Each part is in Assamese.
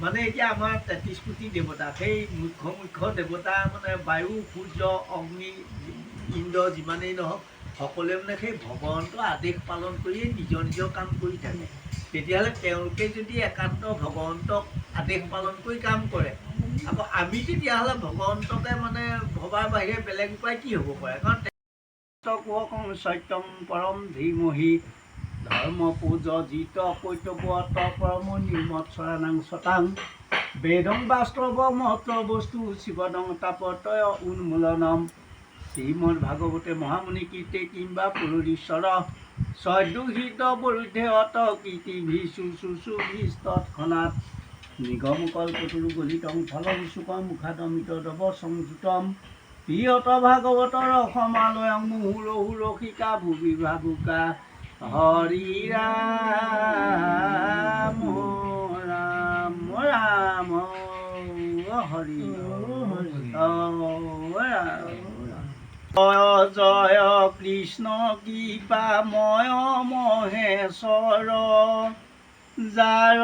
মানে এতিয়া আমাৰ ৩৩ কোটি দেৱতা, সেই মুখ্য মুখ্য দেৱতা মানে বায়ু, সূৰ্য, অগ্নি, ইন্দ্ৰ যিমানেই নহওক সকলোৱে মানে সেই ভগৱন্তৰ আদেশ পালন কৰিয়ে নিজৰ নিজৰ কাম কৰি থাকে। তেতিয়াহ'লে তেওঁলোকে যদি একান্ত ভগৱন্তক আদেশ পালন কৰি কাম কৰে, আকৌ আমি তেতিয়াহ'লে ভগৱন্তকে মানে ভবাৰ বাহিৰে বেলেগ উপায় কি হ'ব পাৰে? কাৰণ সত্যম পৰম ধীমহি ধৰ্ম পূজ জিত কৈতৱত পৰম নিৰ্মৎসৰাণাং শতাং বেদং বাস্তৱ মহত্ব বস্তু শিৱদং তাপতয় উন্মূলনম শ্ৰীমদ ভাগৱতে মহামুনি কীৰ্তে কিম্বা পুৰুৰীশ্বৰ সদুহিত বৰুদ্ধে অত কীৰ্তি ভিষু তৎক্ষণাৎ নিগম কল্পতৰু গলিতং ফলং সুকম মুখাদমিত দৱ সংযুতম প্ৰিয়ত ভাগৱতৰ সমালয়ং মুহুৰহু ৰসিকা ভুবি ভাবুকা হৰি ৰাম ৰাম ৰাম হৰি জয় জয় কৃষ্ণ কৃপাময় মহেশ্বৰ যাৰ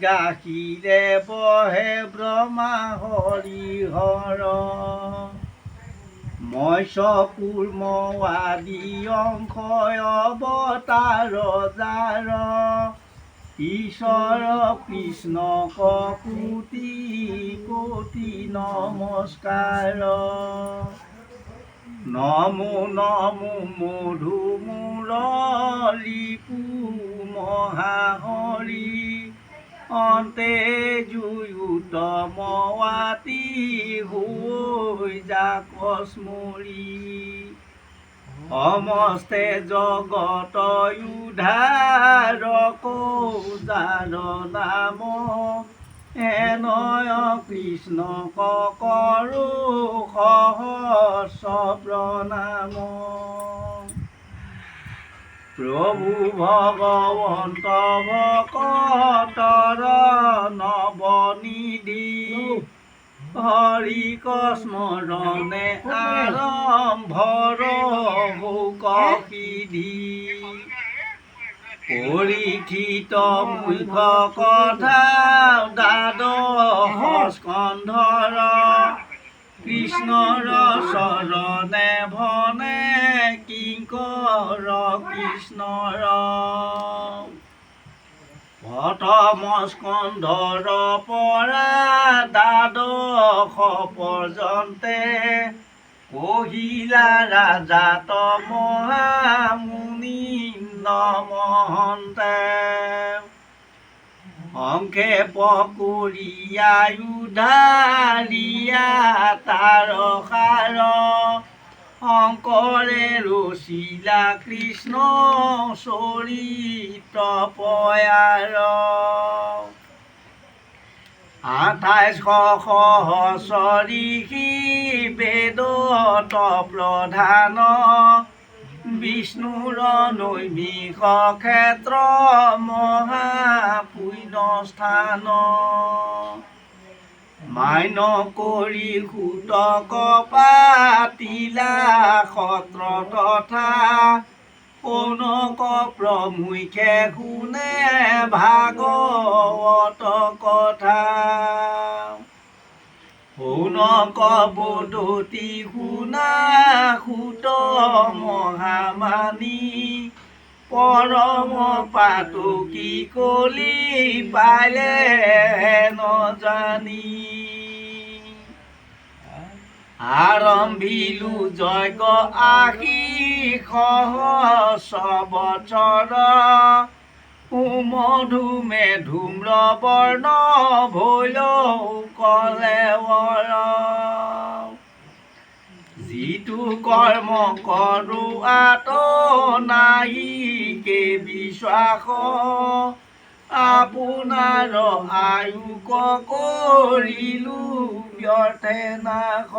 গাখীৰে বহে ব্ৰহ্মা হৰিহৰ মৎস্যকুৰ্ম আদি অংশয় অৱতাৰ যাৰ ঈশ্বৰ কৃষ্ণ কোটি কোটি নমস্কাৰ নমো নমো মধু মুৰলীপু মহাহৰি অন্তে জুয়ুতমৱাতি হৈ যাকস্মৰি সমস্তে জগত উদ্ধাৰ কৌজাৰ নাম এনয় কৃষ্ণ কৰো সহস্ৰ প্ৰণাম প্ৰভু ভগৱন্ত ভকতৰ নৱনিধি হৰি স্মৰণে আৰম্ভৰ ভোক সিদ্ধি পৰীক্ষিত মুখ্য কথা দ্বাদশ স্কন্ধৰ কৃষ্ণৰ চৰণে ভনে কিংকৰ কৃষ্ণৰ প্ৰথম স্কন্ধৰ পৰা দ্বাদশ পৰ্যন্তে কহিলা ৰাজাত মহামুনি মহন্তে সংক্ষেপ কৰিয়া উদ্ধাৰিয়া তাৰসাৰ শংকৰে ৰচিলা কৃষ্ণ চৰিত্ৰ পয়াৰ 28 সহস্ৰ ঋষি বেদত প্ৰধান বিষ্ণুৰ নৈমিষ ক্ষেত্ৰ মহাপুণ্যস্থান মান্য কৰি সূতক পাতিলা সত্ৰ তথা কৌনক প্ৰমুখ্যে শুনে ভাগৱত কথা কৌনক বদতি শুনা সূত মহামানী পৰম পাতকী কলি পালে নজানি আৰম্ভিলো যজ্ঞ সহস্ৰ বছৰ মধুমে ধূম্ৰ বৰ্ণ ভৈলৌ কলেৱৰ যিটো কৰ্ম কৰো আত নাহিকে বিশ্বাস আপোনাৰ আয়ুস কৰিলো ব্যৰ্থে নাশ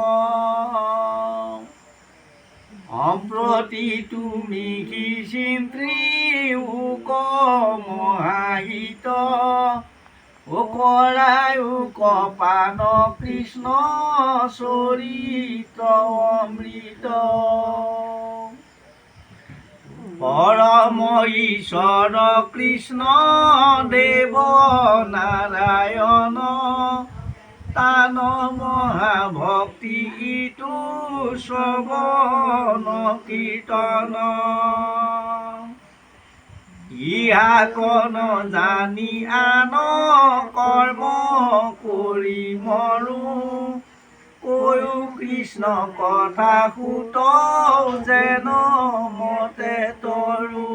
সম্প্ৰতি তুমি সিচিন্ত্ৰী মহাহিত কৰায়ো কপান কৃষ্ণ চৰিত্ৰ অমৃত পৰম ঈশ্বৰ কৃষ্ণ দেৱ নাৰায়ণ তান মহাভক্তি ইটো শ্ৰৱণ কীৰ্তন ইহাকন জানি আন কৰ্ম কৰি মৰো কৈও কৃষ্ণ কথা সুত যেন মতে তৰো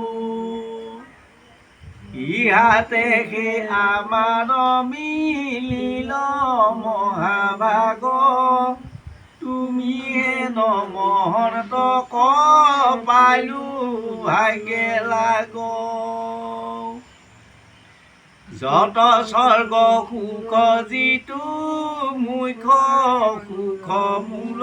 ইহাতে সে আমাৰ মিলিল মহাভাগ তুমি হেন মহন্ত ক পাইলো ভাগ্যে লাগ যত স্বৰ্গ সুখ যিটো মুখ্য সুখ মূল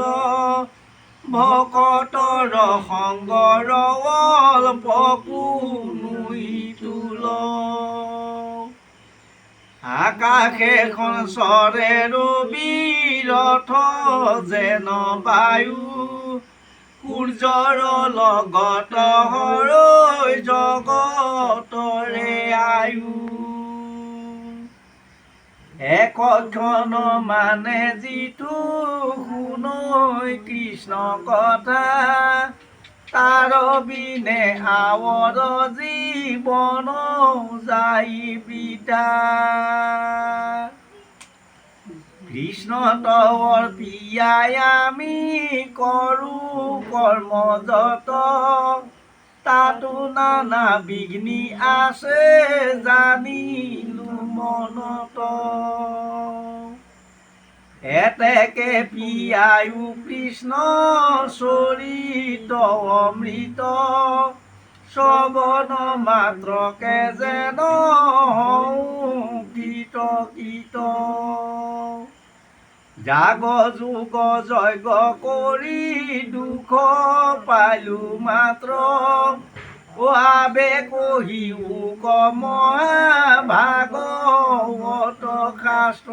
ভকতৰ সংগৰ অল্প কোনোই তুল আকাশেখন চৰে ৰবিৰথ যেন বায়ু সূৰ্যৰ লগত হৰৈ জগতৰে আয়ু একক্ষণ মানে যিটো শুনৈ কৃষ্ণ কথা তাৰ বিনে আৱৰ জীৱন যাই বৃথা কৃষ্ণ তৱৰ পিয়াই আমি কৰোঁ কৰ্ম যত তাতো নানা বিঘ্নি আছে জানিলো মনত এতেকে পিয়ায়ো কৃষ্ণ চৰিত অমৃত শ্ৰৱণ মাত্ৰকে যেন কীট কীট জাগ যোগ যজ্ঞ কৰি দুখ পালো মাত্ৰ আবে কহিও মহাভাগৱত শাস্ত্ৰ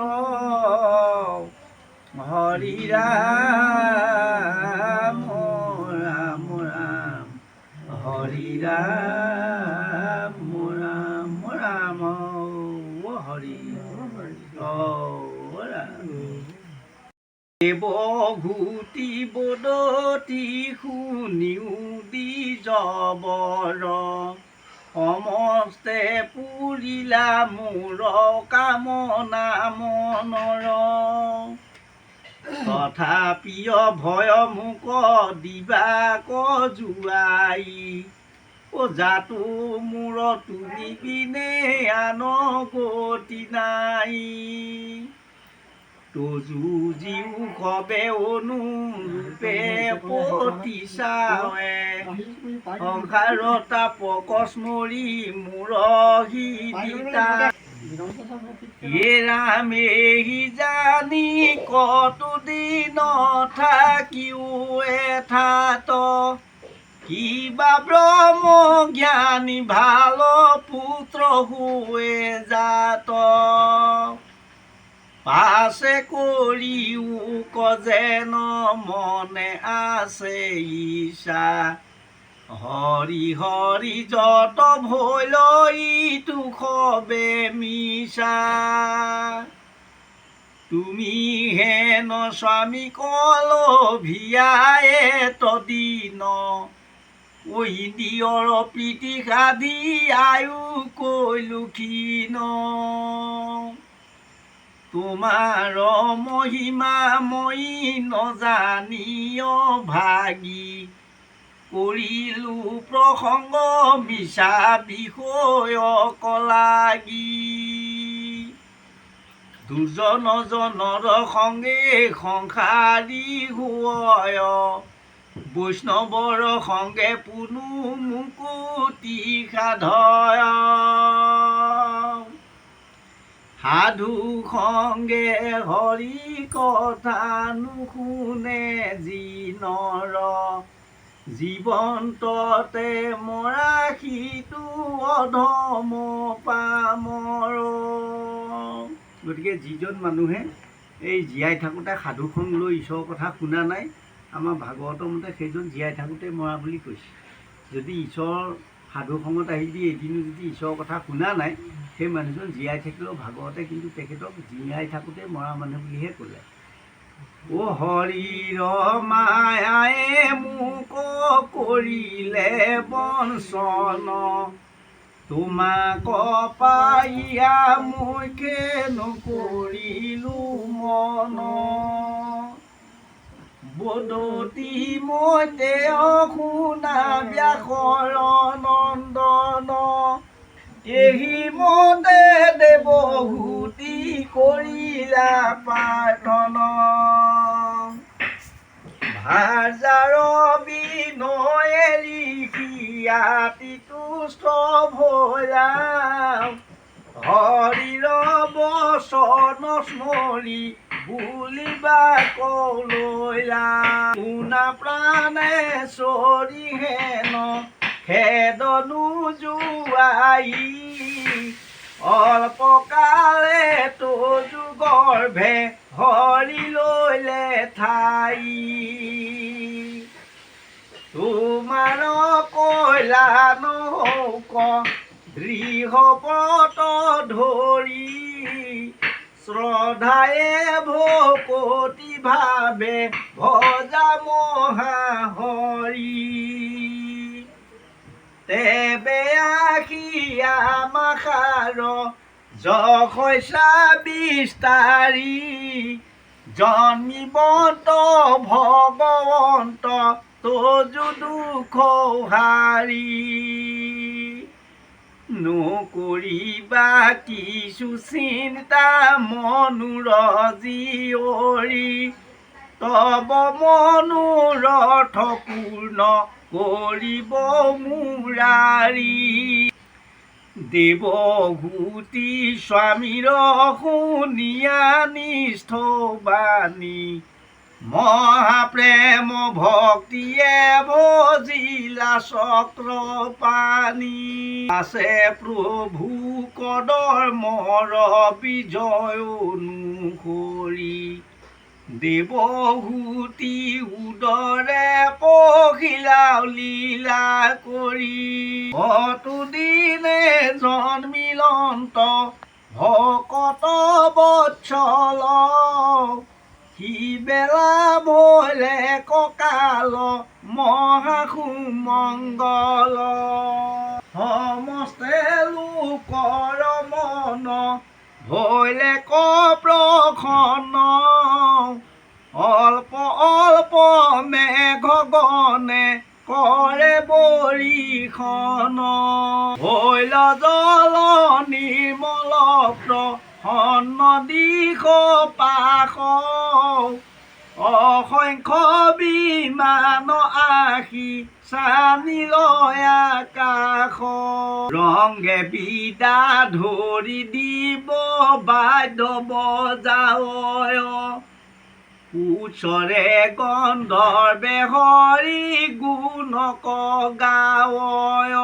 হৰি ৰাম ৰাম ৰাম হৰি ৰাম ৰাম ৰাম হৰি দেৱভূতি বদতি শুনিও দ্বিজবৰ সমস্তে পুৰিলা মোৰ কামনা মনৰ তথাপিও ভয় মোক দিবা কজুৱাই যাতো মোৰ তুমি বিনে আন গতি নাই তজু জীও কবে অনুৰূপে পতি চাৱে সংসাৰতা পকস্মৰি মোৰ হিতা হে ৰামে জানি কতো দিন থাকিও এঠাত কিবা ব্ৰহ্ম জ্ঞানী ভাল পুত্ৰ হৈ জাত পাছে কৰিও কজেন মনে আছে ঈশা হৰি হৰি যত ভৈল ইটো খবে মিছা তুমি হেন স্বামী কল ভিয়ায়ে তদিন ইন্দ্ৰিয়ৰ প্ৰীতি সাধি আয়ু কৈলো ক্ষীণ তোমাৰ মহিমা মই নজানিয় ভাগি কৰিলো প্ৰসংগ মিছা বিষয় কলাগি দুজন জনৰ সংগে সংসাৰী হয় বৈষ্ণৱৰ সংগে পুনু মুকুতি সাধয় সাধু সংগে হৰি কথা নুশুনে যি নৰ জীৱন্ততে মৰা সিটো অধম পামৰ গতিকে যিজন মানুহে এই জীয়াই থাকোঁতে সাধুখন লৈ ঈশ্বৰৰ কথা শুনা নাই আমাৰ ভাগৱতৰ মতে সেইজন জীয়াই থাকোঁতে মৰা বুলি কৈছে যদি ঈশ্বৰ সাধুসংগত আহি যদি এদিনো যদি ঈশ্বৰৰ কথা শুনা নাই, সেই মানুহজন জীয়াই থাকিলেও ভাগৱতে কিন্তু তেখেতক জীয়াই থাকোঁতে মৰা মানুহ বুলিহে ক'লে। অ হৰিৰ মায়ায়ে মোক কৰিলে বঞ্চন, তোমাক পাইয়া মোকে নকৰিলো মন। বদতি মই তেওঁ শুনা ব্যাসৰ নন্দন, এহি মতে দেৱহূতি কৰিলা প্ৰাৰ্থনা। ভাজাৰ বিনয়ে লিখিয়াতি তুষ্ট ভৈলা, হৰিৰ বচন স্মৰি বুলিবা কলৈলা। শুনা প্ৰাণে চৰি হেন খেদ নোযোৱাই, অল্পকালে তজু গৰ্ভে হৰি লৈলে ঠাই। তোমাৰ কইলা নৌক দৃঢ়ব্ৰত ধৰি, শ্ৰদ্ধায়ে ভকতি ভাৱে ভজা মহাহৰি। তেবে আখিয়া মাখাৰ যশস্যা বিস্তাৰী, জন্মিবন্ত ভগৱন্ত তজু দুখ হাৰি। নকৰিবা কিছু চিন্তা মনোৰ জীয়ৰী, তব মনোৰথ পূৰ্ণ কৰিব মুৰাৰী। দেৱহূতি স্বামীৰ শুনিয়া নিষ্ঠ বাণী, মহাপ্ৰেম ভক্তিয়ে ভজিলা চক্ৰপাণি। আছে প্ৰভু কদৰ্মৰ বিজয় অনুসৰি, দেৱহূতি উদৰে পখিলা লীলা কৰি। কতো দিনে জন্মিলন্ত ভকত বৎসল, সিবেলা ভৈলে ককাল মহাসুমংগল। সমস্তে লোকৰ মন ভৈলে কপ্ৰসন্ন, অল্প অল্প মেঘ গণে কৰে বৰিষণ। ভৈল জল নিৰ্মল প্ৰসন্ন দিশ পাশ, অসংখ্য বিমান আহি চানিল আকাশ। ৰংগে বিদা ধৰি দিব বাদ্য বজায়, ওচৰে গন্ধৰ্বে হৰি গুণক গাৱয়।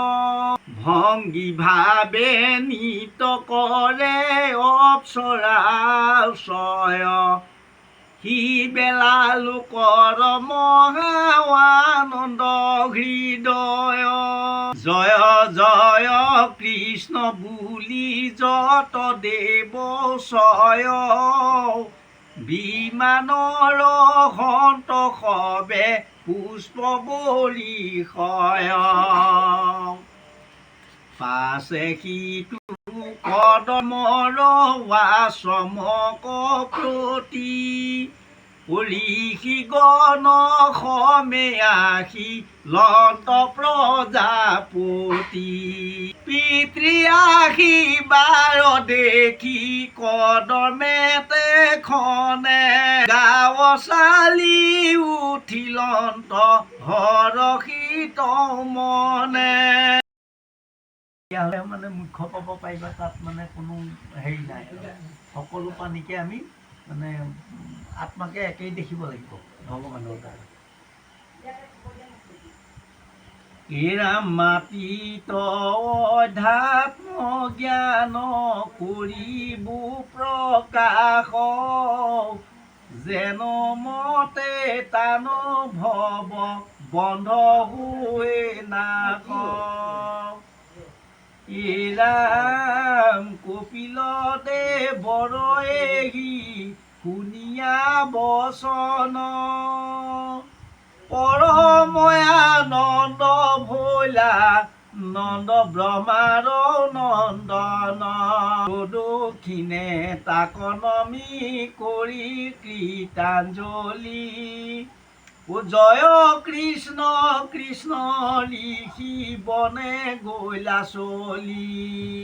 ভংগী ভাৱে নৃত্য কৰে অপ্সৰাশয়, সিবেলা লোকৰ মহানন্দ হৃদয়। জয় জয় কৃষ্ণ বুলি যত দেৱ ছয়, বিমানৰ সন্তসৱে পুষ্প বৰিষয়। পাছে সিটো কদমৰ ৱাচমক প্ৰতি, ঋষি গণ সমে আহি লন্ত প্ৰজাপতি। পিতৃ আহি বাৰ দেখি কদমেতে খনে, গাঁও চালি উঠিলন্ত হৰষিত মনে। তেতিয়াহ'লে মানে মুখ্য পাব পাৰিবা, তাত মানে কোনো হেৰি নাই। সকলো প্ৰাণীকে আমি মানে আত্মাকে একেই দেখিব লাগিব ভগৱানৰ দ্বাৰা। এৰা মাতিত অধ্যাত্ম জ্ঞান কৰিব প্ৰকাশ, যেন মতে তান ভৱ বন্ধ হৈ নাক ইৰাম কপিলতে বৰহি শুনিয়া বচন পৰময়ানন্দ ভৈলা নন্দ ব্ৰহ্মাৰ নন্দন দক্ষিণে তাক নমি কৰি কৃতাঞ্জলি জয় কৃষ্ণ কৃষ্ণ লিখি বনে গৈলা চলি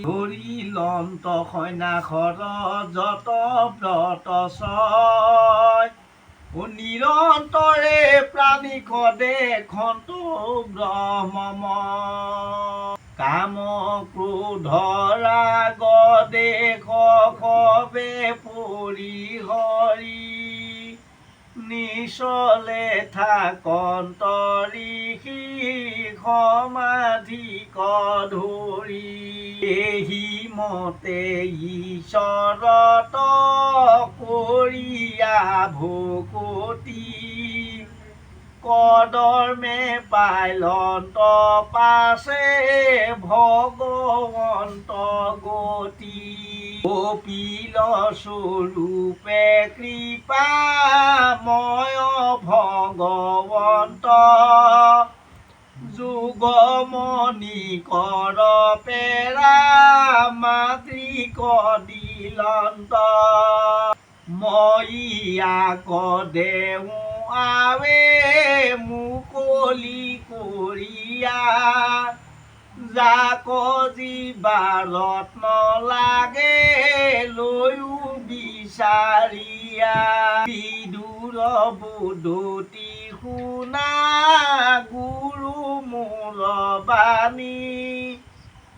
ধৰি লন্ত সন্যাসৰ যত ব্ৰত ছয় নিৰন্তৰে প্ৰাণীক দেখন্ত ব্ৰহ্মময় কাম ক্ৰোধ ৰাগ দেশ সবে পৰিহৰি নিচলে থাকন্তৰি সমাধিক ধৰি এহি মতে ঈশ্বৰত কৰিয়া ভকতি কদৰ্মে পাইলন্ত পাছে ভগৱন্ত গতি কপিল স্বৰূপে কৃপাময় ভগৱন্ত যুগমণি কৰ পেৰা মাতৃক দিলন্ত মইয়াক দেও আৱে মুকলি কৰিয়া যাক জীৱা ৰত্ন লাগে লৈও বিচাৰিয়া বিদুৰ বুদ্ধতি শুনা গুৰু মূল বাণী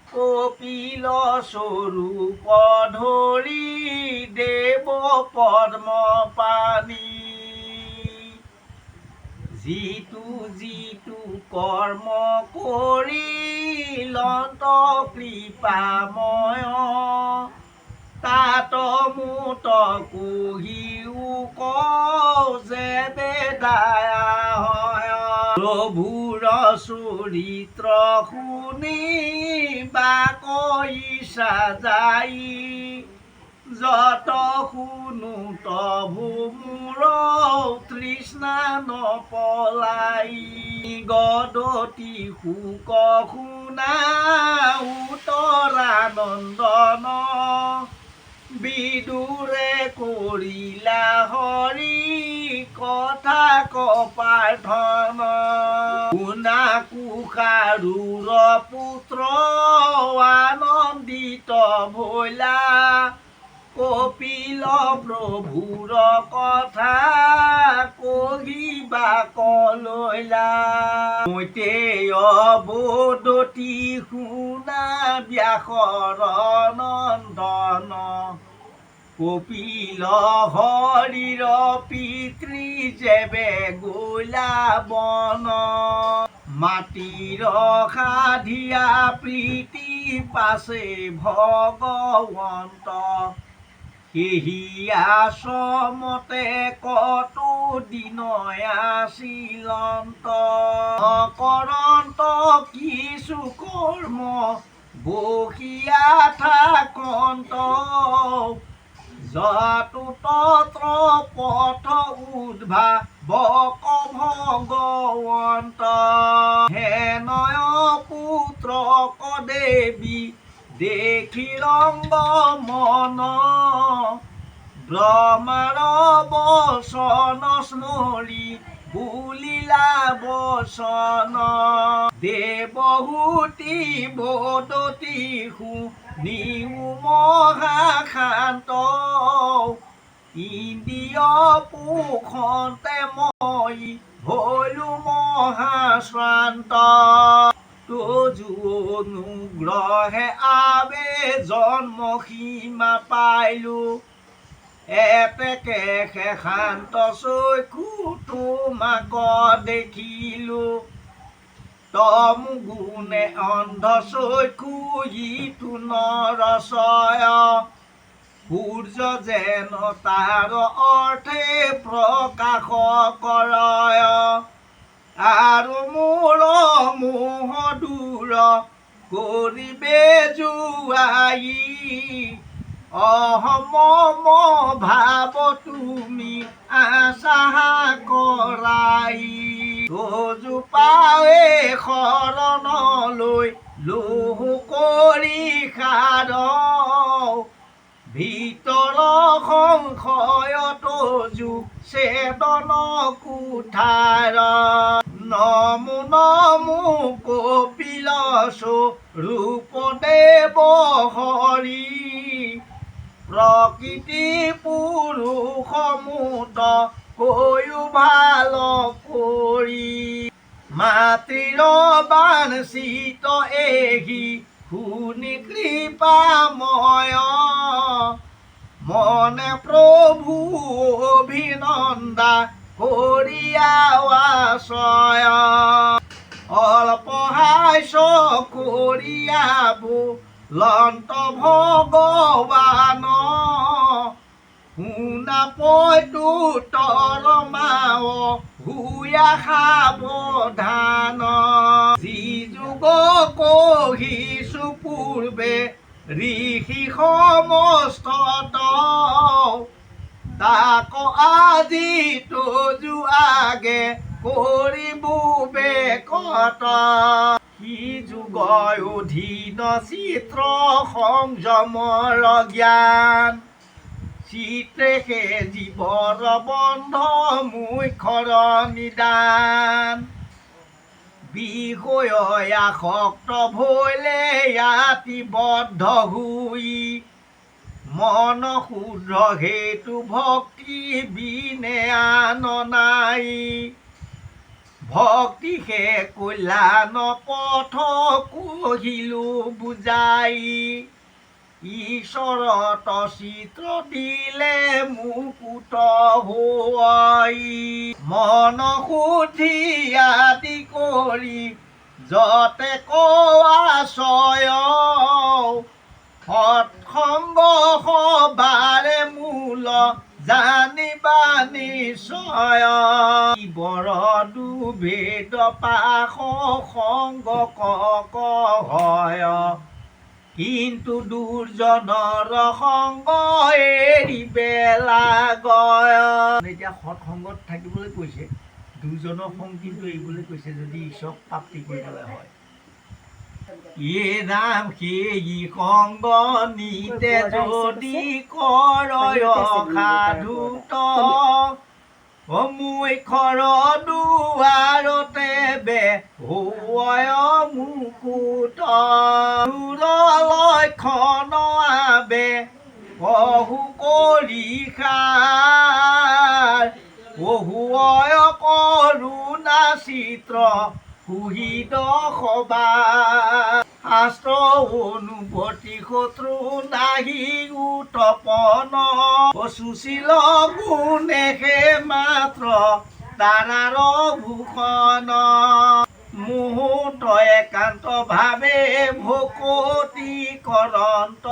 কপিল স্বৰূপ ধৰি দেৱ পদ্ম পানী যিটো যিটো কৰ্ম কৰি লন্ত কৃপাময় তাত মুত কুহিও কওঁ যে বেদায়া হয় প্ৰভুৰ চৰিত্ৰ শুনি বা কৈছা যাই যত শুনো তভু মোৰ তৃষ্ণা নপলাই গদতি শোক শুনা উত্তৰানন্দন বিদুৰে কৰিলা হৰি কথা কপাৰ্থন শুনা কুষাৰুৰ পুত্ৰ আনন্দিত ভৈলা কপিল প্ৰভুৰ কথা কহিবা কলৈলা মৈতেয় বদতি শুনা ব্যাসৰ নন্দন কপিল হৰিৰ পিতৃ যেবে গৈলা বন মাটিৰ সাধিয়া প্ৰীতি পাছে ভগৱন্ত সেহি আশ্ৰমতে কতো দিন আছিলন্ত কৰন্ত কিছু কৰ্ম বহিয়া থাকন্ত যতো তত্ৰ পথ উদ্ভাৱক ভগৱন্ত হেনয় পুত্ৰক দেৱী দেখি ৰংগ মন ব্ৰহ্মাৰ বচন স্মৰি বুলিলা বচন দেৱহূতি বদতি শুনিও মহাশান্ত ইন্দ্ৰিয় পোষণতে মই হলো মহাশ্ৰান্ত তোজো অনুগ্ৰহে আবে জন্ম সীমা পাইলো এতেকে শান্ত চক্ষু তোমাক দেখিলো তম গুণে অন্ধ চক্ষু ইটো নৰচয় সূৰ্য যেন তাৰ অৰ্থে প্ৰকাশ কৰয় আৰু মোৰ মোহ দূৰ কৰিবে জুৱাই অহম ভাৱ তুমি আশা কৰাই দুজোপাৱে শৰণলৈ লোহ কৰি সাৰ ভিতৰ সংশয়তো যুগ চেতন কোঠাৰ নমো নমো কপিল ৰূপদেৱ হৰি প্ৰকৃতি পুৰুষ মুত কৈও ভাল কৰি মাতৃৰ বাঞ্ছিত এহি শুনি কৃপাময় মনে প্ৰভু অভিনন্দা কৰিয়াৱাশয় অল্পহাস্য কৰিয়াবো লন্ত ভগৱান শুনা পৈতো তৰ মাও হুয়া সাৱধান যি যুগ কহিছো পূৰ্বে ঋষি সমস্তত তাক আজি তোজো আগে কৰিব বেকত সি যুগৰ অধীন চিত্ৰ সংযমৰ জ্ঞান চিত্ৰেহে জীৱৰ বন্ধ মুখ্যৰ নিদান বিষয় আসক্ত ভৈলে ইয়াতি বদ্ধ হুই মন শুদ্ধ হেতু ভক্তি বিনে আন নাই ভক্তি হে কল্যাণ পথ কহিলো বুজাই ঈশ্বৰত চিত্ৰ দিলে মুকুট হৈ মন শুদ্ধি আদি কৰি যতে কোৱাশয় সৎসংগ সবাৰে মূল জানিবা নিশ্চয় বৰ দুভেদ পাশ সংগ হয় কিন্তু দুৰ্জনৰ সংগ এৰিবে লাগয় এতিয়া সৎসংগত থাকিবলৈ কৈছে দুজনৰ সংগ কিন্তু এৰিবলৈ কৈছে যদি ঈশ্বৰক প্ৰাপ্তি কৰিবলৈ হয় ইয়ে নাম সেই সংগ নিতে যদি কৰয় সাধুত মুখ্যৰ দুৱাৰতে বে হয় মুকুট লক্ষণ আবে কহু কৰি সাৰ বহুয় কৰোণা চিত্ৰ সুহিত সবা শাস্ত্ৰ অনুভূতি শত্ৰু নাহি উৎপন্ন সুশীল গুণেহে মাত্ৰ তাৰাৰ ভূষণ মুহূৰ্ত একান্ত ভাৱে ভকতি কৰন্ত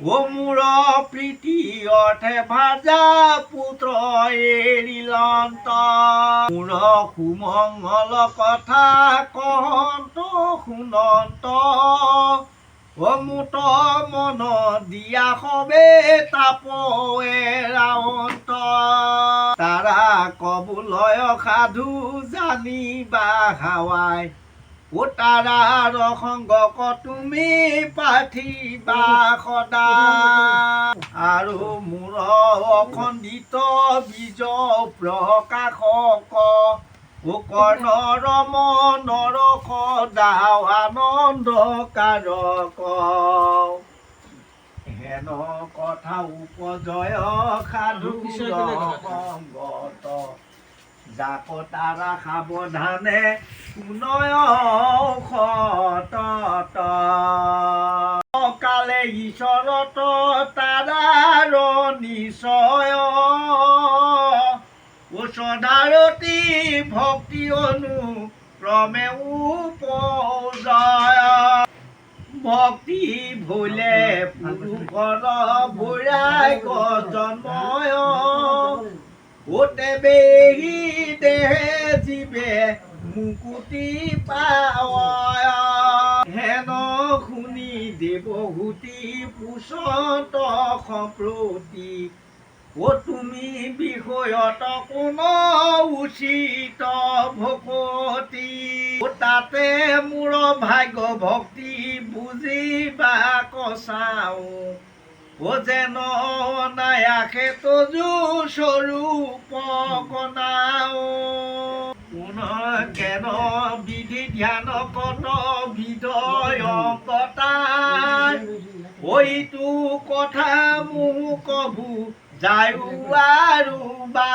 ও মোৰ প্ৰীতি অৰ্থে ভাজা পুত্ৰ এৰিলন্ত মোৰ সুমংগল কথা কহন্ত শুনন্ত ও মুত মন দিয়া হবে তাপ এৰাৱন্ত তাৰা কবুলয় সাধু জানিবা হাৱাই ও তাৰাৰ সংগক তুমি পাঠিবা সদা আৰু মোৰ অখণ্ডিত বীজ প্ৰকাশক ও কৰ্ণৰ মনৰ সদাও আনন্দ কাৰক হেন কথা উপজয় সাধু সংগত যাক তাৰা সাৱধানে শুনয় সতত কালে ঈশ্বৰত তাৰাৰ নিশ্চয় ওচদাৰতি ভক্তি অনুক্ৰমে উপজয় ভক্তি ভুলে পুৰুষৰ বুঢ়াই জন্ময় ওতে বেহি দেহে জীৱ যে মুকুতি পায় হেন শুনি দেৱহূতি পুষত সম্প্ৰতি তুমি বিষয়ত কোনো উচিত ভকতি তাতে মোৰ ভাগ্য ভক্তি বুজিবা কচাওঁ যেন নায়াসে তজু স্বৰূপ কনাও জ্ঞান বিধি ধ্যান কত বিদয় কটাই ঐটো কথা মোক কভু যায়ো আৰু বা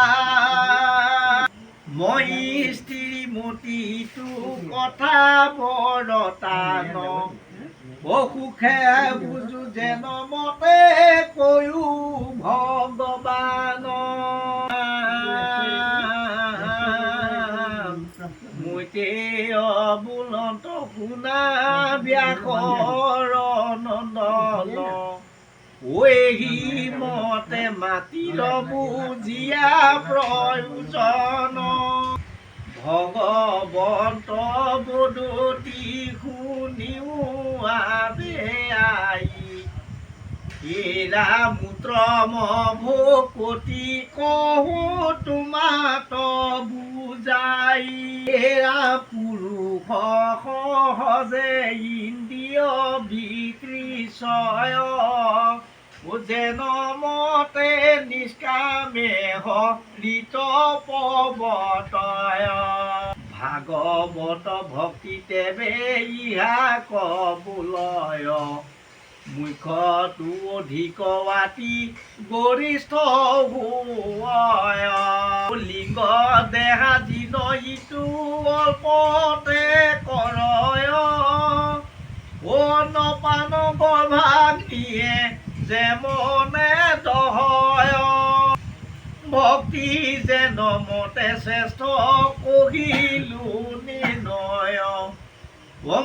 মই স্ত্ৰীমতীটো কথা বৰতান অসুখে বুজো যেন মতে কৈও ভগৱান মৈতে অবুলন্ত শুনা ব্যাসৰ নন্দন ওহি মতে মাতিৰ বুজিয়া প্ৰয়োজন ভগৱন্ত বদতি শুনিও আবে আই এৰা মূত্ৰ ভকতি কহো তোমাত বুজাই এৰা পুৰুষ সহজে ইন্দ্ৰিয় বিকৃষয় যেন মতে নিষ্কামে হৃত পৱতয় ভাগৱত ভক্তি তেবে ইহা কবুলয় মুখ্যটো অধিক বাতি গৰিষ্ঠ লিংগ দেহা দিন ইটো অল্পতে কৰয় নপান গৰ্ভাগ দিয়ে যে মনে দহয় ভক্তি যেন মতে শ্ৰেষ্ঠ কহিলো নিৰ্ণয়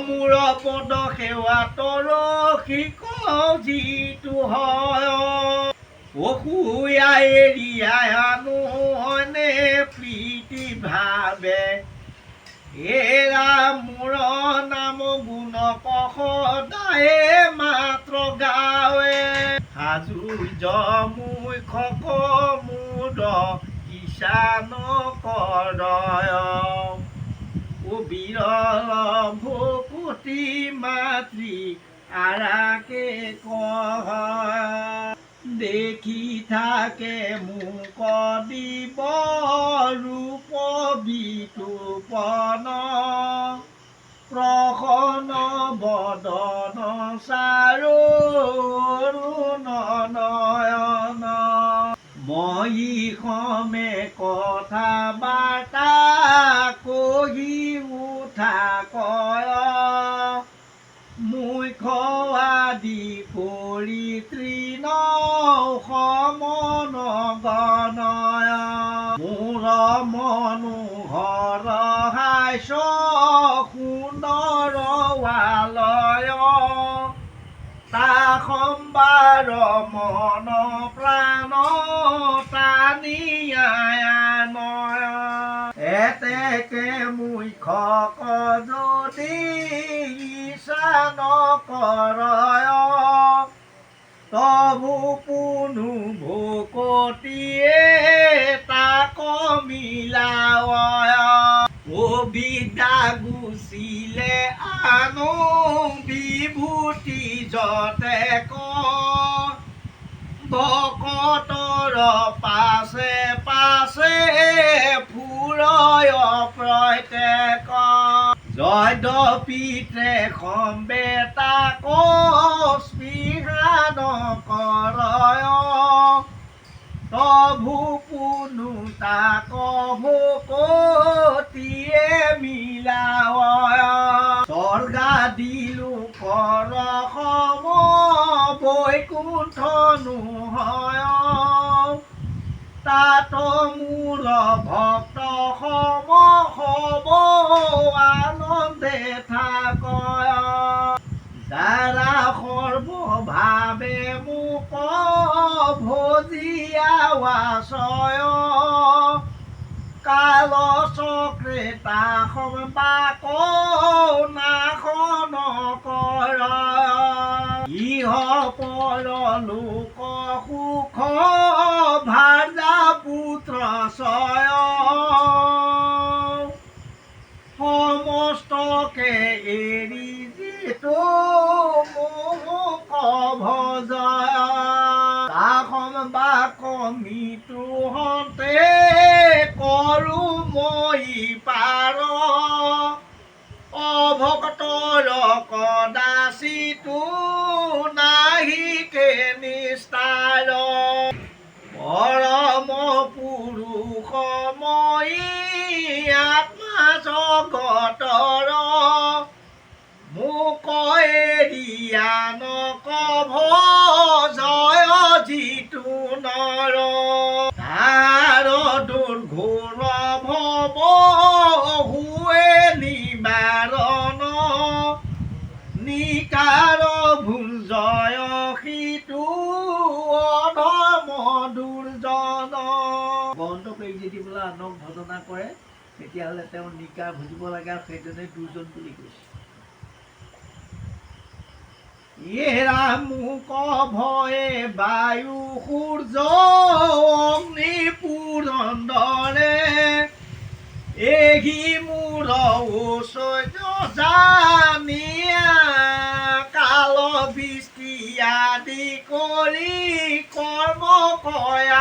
মোৰ পদ সেৱাতৰ শিক যিটো হয় অসুয়া এৰিয়াই আনো অনে প্ৰীতি ভাবে এৰা মোৰ নাম গুণ সদায়ে মাত্ৰ গাৱে সাজু মুখ্যক মুদ ঈশান কৰয় বিৰল ভকতি মাতৃ আৰাকে কহ দেখি থাকে মোক দিব ৰূপ বিতূপন প্ৰসন্ন বদন চাৰো নয়ন মই সমে কথা বাৰ্তা কহি উঠা কয় মুখ্য আদি কৰি তৃণ সমন গণয় মোৰ মনোহৰ হাস্য সুন্দৰ আলয় তা সম্বাৰ মন প্ৰাণ টানিয়ানয় এতেকে মুখ্যক যদি ঈশান কৰয় তবু পুনু ভকতিয়ে তাক মিলায় বিদ্যা গুচিলে আনো বিভূতি যতে ভকতৰ পাছে পাছে ফুৰয় প্ৰত্যেক যদ্যপিতে সম্বেতা স্পৃহা নকৰয় তভু পুনু তাক ভকতিয়ে মিলায় স্বৰ্গাদি লোকৰ সম বৈকুণ্ঠনো হয় তাত মোৰ ভক্ত সম হব আনন্দে থাক যাৰা সৰ্বভাৱে মোক ভজিয়া ৱাচয় কাল চক্ৰে তাসম বাক নাশ নকৰ ইহ পৰ লোক সুখ ভাৰ্যা পুত্ৰ চয় সমস্তকে এৰি যিটো মোক ভজয় তাসম বাক মৃত্যু হতে কৰো মই পাৰ অভক্তৰ কদাচিতো নাহিকে নিস্তাৰ পৰম পুৰুষময়ী আত্মা জগতৰ মোক এৰিয়া নকভ জয় যিটো নৰ তাৰ দুৰ্ঘোৰ ভৱ হুৱে নিবাৰণ নিকাৰ ভুঞ্জয় সিটো অধৰ্ম দুৰ্জন বন্ধ কৰি যদি বোলে আনক ভজনা কৰে তেতিয়াহ'লে তেওঁ নিকাৰ ভুজিব লাগে আৰু সেইজনে দুৰ্জন বুলি কৈছে এৰা মোক ভয়ে বায়ু সূৰ্য অগ্নি পুৰন্দৰে এহি মোৰ ঐশ্বৰ্য জানিয়া কাল বৃষ্টি আদি কৰি কৰ্ম কয়